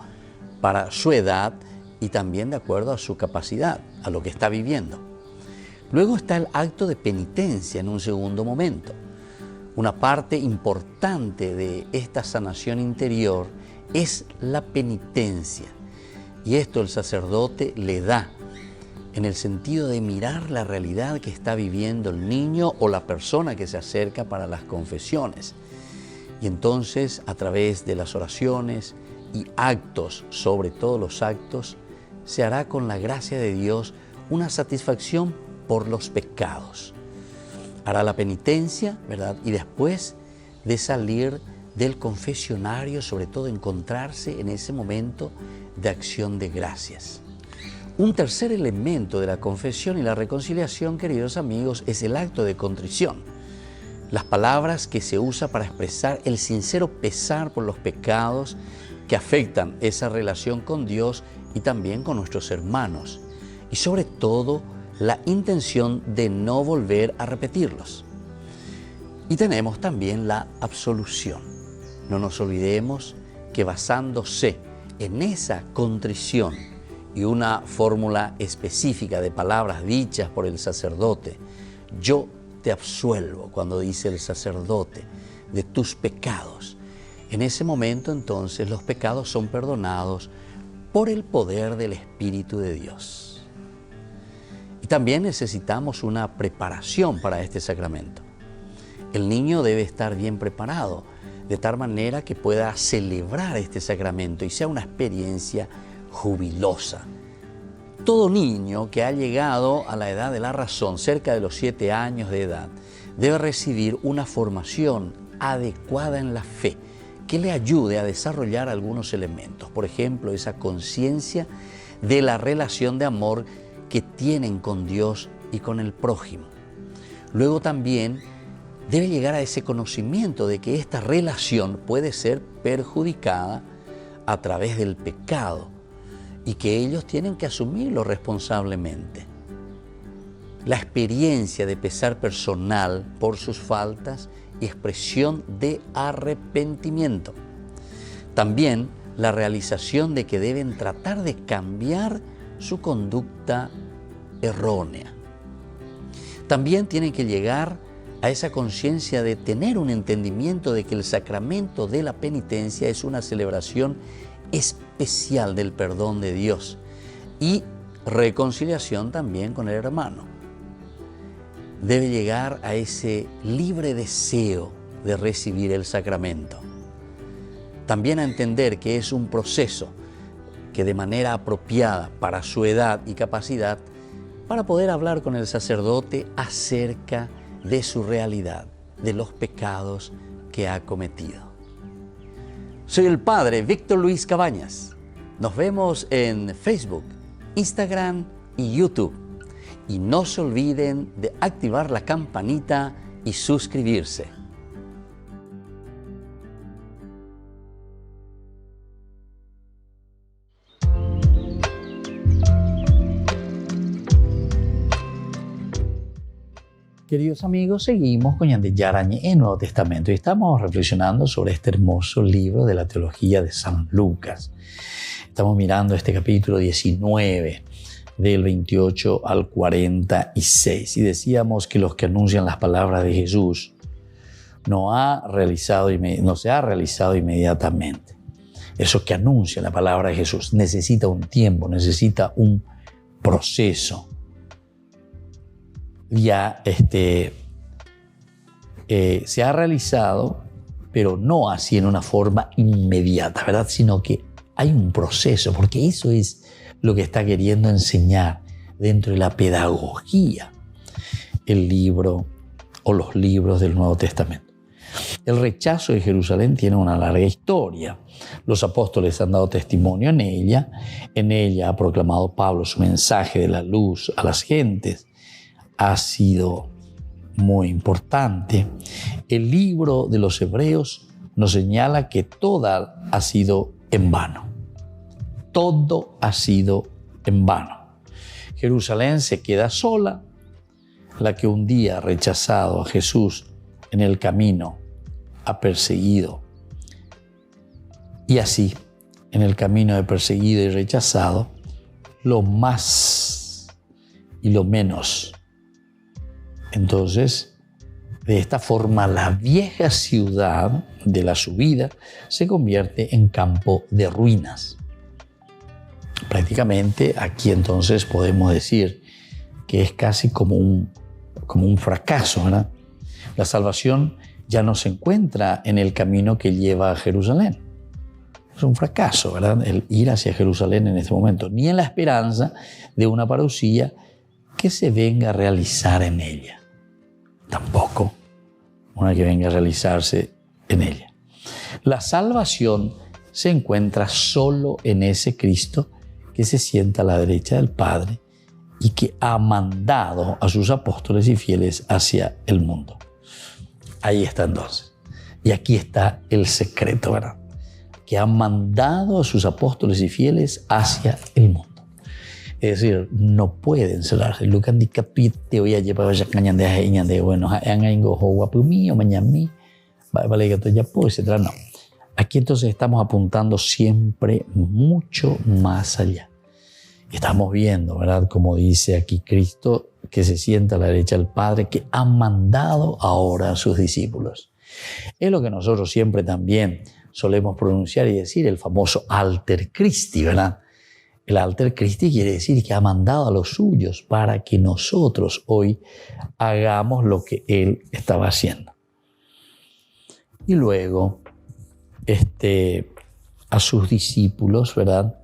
para su edad y también de acuerdo a su capacidad, a lo que está viviendo. Luego está el acto de penitencia en un segundo momento. Una parte importante de esta sanación interior es la penitencia. Y esto el sacerdote le da en el sentido de mirar la realidad que está viviendo el niño o la persona que se acerca para las confesiones. Y entonces, a través de las oraciones y actos, sobre todo los actos, se hará con la gracia de Dios una satisfacción por los pecados. Hará la penitencia, ¿verdad? Y después de salir del confesionario, sobre todo encontrarse en ese momento de acción de gracias. Un tercer elemento de la confesión y la reconciliación, queridos amigos, es el acto de contrición. Las palabras que se usa para expresar el sincero pesar por los pecados que afectan esa relación con Dios y también con nuestros hermanos. Y sobre todo, la intención de no volver a repetirlos. Y tenemos también la absolución. No nos olvidemos que basándose en esa contrición y una fórmula específica de palabras dichas por el sacerdote, yo te absuelvo, cuando dice el sacerdote, de tus pecados. En ese momento entonces los pecados son perdonados por el poder del Espíritu de Dios. Y también necesitamos una preparación para este sacramento. El niño debe estar bien preparado, de tal manera que pueda celebrar este sacramento y sea una experiencia jubilosa. Todo niño que ha llegado a la edad de la razón, cerca de los 7 años de edad, debe recibir una formación adecuada en la fe que le ayude a desarrollar algunos elementos. Por ejemplo, esa conciencia de la relación de amor que tienen con Dios y con el prójimo. Luego también debe llegar a ese conocimiento de que esta relación puede ser perjudicada a través del pecado y que ellos tienen que asumirlo responsablemente. La experiencia de pesar personal por sus faltas y expresión de arrepentimiento. También la realización de que deben tratar de cambiar su conducta errónea. También tienen que llegar a esa conciencia de tener un entendimiento de que el sacramento de la penitencia es una celebración especial del perdón de Dios y reconciliación también con el hermano. Debe llegar a ese libre deseo de recibir el sacramento. También a entender que es un proceso que de manera apropiada para su edad y capacidad, para poder hablar con el sacerdote acerca de su realidad, de los pecados que ha cometido. Soy el Padre Víctor Luis Cabañas. Nos vemos en Facebook, Instagram y YouTube. Y no se olviden de activar la campanita y suscribirse. Queridos amigos, seguimos con Yandellar Añé en Nuevo Testamento y estamos reflexionando sobre este hermoso libro de la teología de San Lucas. Estamos mirando este capítulo 19, del 28 al 46. Y decíamos que los que anuncian las palabras de Jesús no se ha realizado inmediatamente. Eso que anuncia la palabra de Jesús necesita un tiempo, necesita un proceso. Ya se ha realizado, pero no así en una forma inmediata, ¿verdad? Sino que hay un proceso, porque eso es lo que está queriendo enseñar dentro de la pedagogía el libro o los libros del Nuevo Testamento. El rechazo de Jerusalén tiene una larga historia. Los apóstoles han dado testimonio en ella ha proclamado Pablo su mensaje de la luz a las gentes. Ha sido muy importante. El libro de los Hebreos nos señala que todo ha sido en vano. Todo ha sido en vano. Jerusalén se queda sola, la que un día ha rechazado a Jesús en el camino, ha perseguido. Y así, en el camino de perseguido y rechazado, lo más y lo menos. Entonces, de esta forma, la vieja ciudad de la subida se convierte en campo de ruinas. Prácticamente aquí entonces podemos decir que es casi como un fracaso, ¿verdad? La salvación ya no se encuentra en el camino que lleva a Jerusalén. Es un fracaso, ¿verdad? El ir hacia Jerusalén en este momento, ni en la esperanza de una parucía que se venga a realizar en ella. Tampoco una que venga a realizarse en ella. La salvación se encuentra solo en ese Cristo que se sienta a la derecha del Padre y que ha mandado a sus apóstoles y fieles hacia el mundo. Ahí está entonces. Y aquí está el secreto, ¿verdad? Que ha mandado a sus apóstoles y fieles hacia el mundo. Es decir, no pueden cerrarse. Lucas indica te voy a llevar a caña de bueno, han guapumi o mañami, vale que esto ya puede, etcétera. No. Aquí entonces estamos apuntando siempre mucho más allá. Estamos viendo, ¿verdad? Como dice aquí Cristo, que se sienta a la derecha del Padre, que ha mandado ahora a sus discípulos. Es lo que nosotros siempre también solemos pronunciar y decir, el famoso Alter Christi, ¿verdad? El Alter Christi quiere decir que ha mandado a los suyos para que nosotros hoy hagamos lo que Él estaba haciendo. Y luego, a sus discípulos, ¿verdad?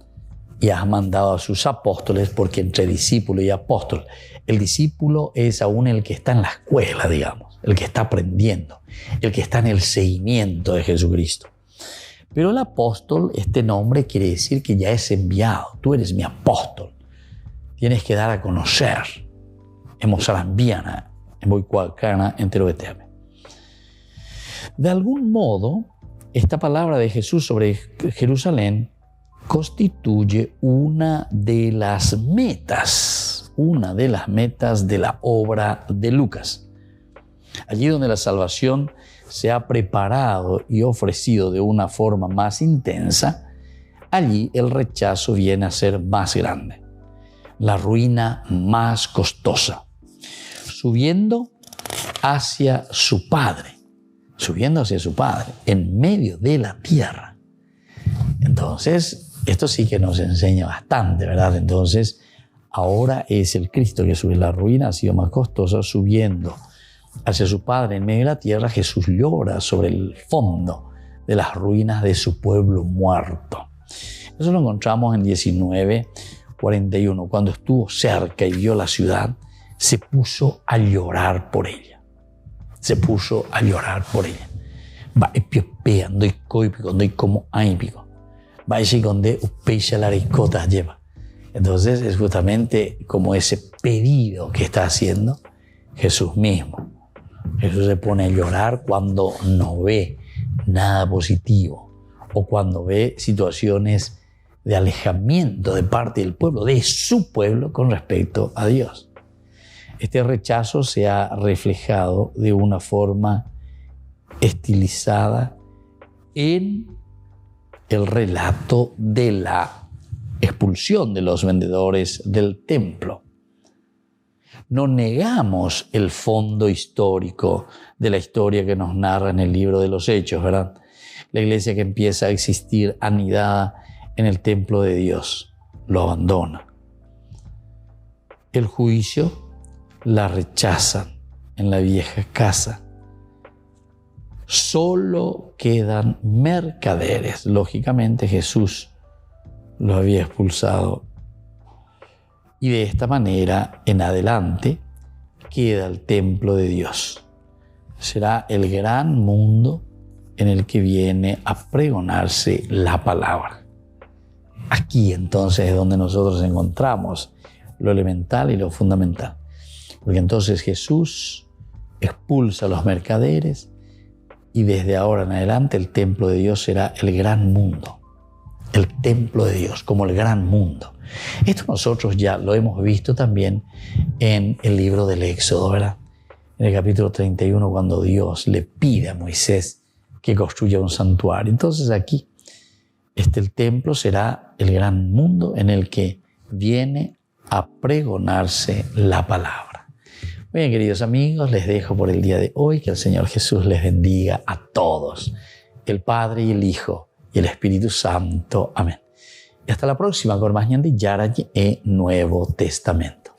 Y ha mandado a sus apóstoles, porque entre discípulo y apóstol, el discípulo es aún el que está en la escuela, digamos, el que está aprendiendo, el que está en el seguimiento de Jesucristo. Pero el apóstol, este nombre quiere decir que ya es enviado. Tú eres mi apóstol. Tienes que dar a conocer. De algún modo, esta palabra de Jesús sobre Jerusalén constituye una de las metas de la obra de Lucas. Allí donde la salvación se ha preparado y ofrecido de una forma más intensa, allí el rechazo viene a ser más grande, la ruina más costosa, subiendo hacia su Padre, en medio de la tierra. Entonces, esto sí que nos enseña bastante, ¿verdad? Entonces, ahora es el Cristo que sube. La ruina ha sido más costosa, subiendo hacia su Padre en medio de la tierra. Jesús llora sobre el fondo de las ruinas de su pueblo muerto. Eso lo encontramos en 19:41. Cuando estuvo cerca y vio la ciudad, se puso a llorar por ella. Va epiopea, doy coipico, doy como aipico. Va y donde upecha la ricota lleva. Entonces es justamente como ese pedido que está haciendo Jesús mismo. Jesús se pone a llorar cuando no ve nada positivo o cuando ve situaciones de alejamiento de parte del pueblo, de su pueblo con respecto a Dios. Este rechazo se ha reflejado de una forma estilizada en el relato de la expulsión de los vendedores del templo. No negamos el fondo histórico de la historia que nos narra en el libro de los Hechos, ¿verdad? La iglesia que empieza a existir anidada en el templo de Dios lo abandona. El juicio la rechazan en la vieja casa. Solo quedan mercaderes. Lógicamente Jesús lo había expulsado. Y de esta manera, en adelante, queda el templo de Dios. Será el gran mundo en el que viene a pregonarse la palabra. Aquí entonces es donde nosotros encontramos lo elemental y lo fundamental. Porque entonces Jesús expulsa a los mercaderes y desde ahora en adelante el templo de Dios será el gran mundo. El templo de Dios como el gran mundo. Esto nosotros ya lo hemos visto también en el libro del Éxodo, ¿verdad? En el capítulo 31, cuando Dios le pide a Moisés que construya un santuario. Entonces aquí el templo será el gran mundo en el que viene a pregonarse la palabra. Bien, queridos amigos, les dejo por el día de hoy. Que el Señor Jesús les bendiga a todos, el Padre y el Hijo y el Espíritu Santo. Amén. Y hasta la próxima con más ñandi Yarañe e Nuevo Testamento.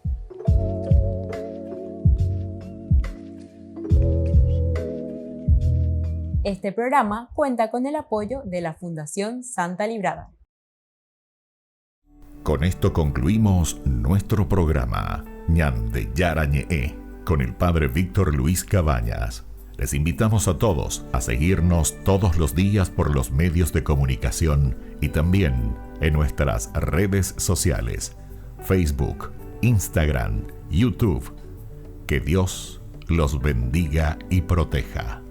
Este programa cuenta con el apoyo de la Fundación Santa Librada. Con esto concluimos nuestro programa Ñande Yarañe con el Padre Víctor Luis Cabañas. Les invitamos a todos a seguirnos todos los días por los medios de comunicación y también en nuestras redes sociales, Facebook, Instagram, YouTube. Que Dios los bendiga y proteja.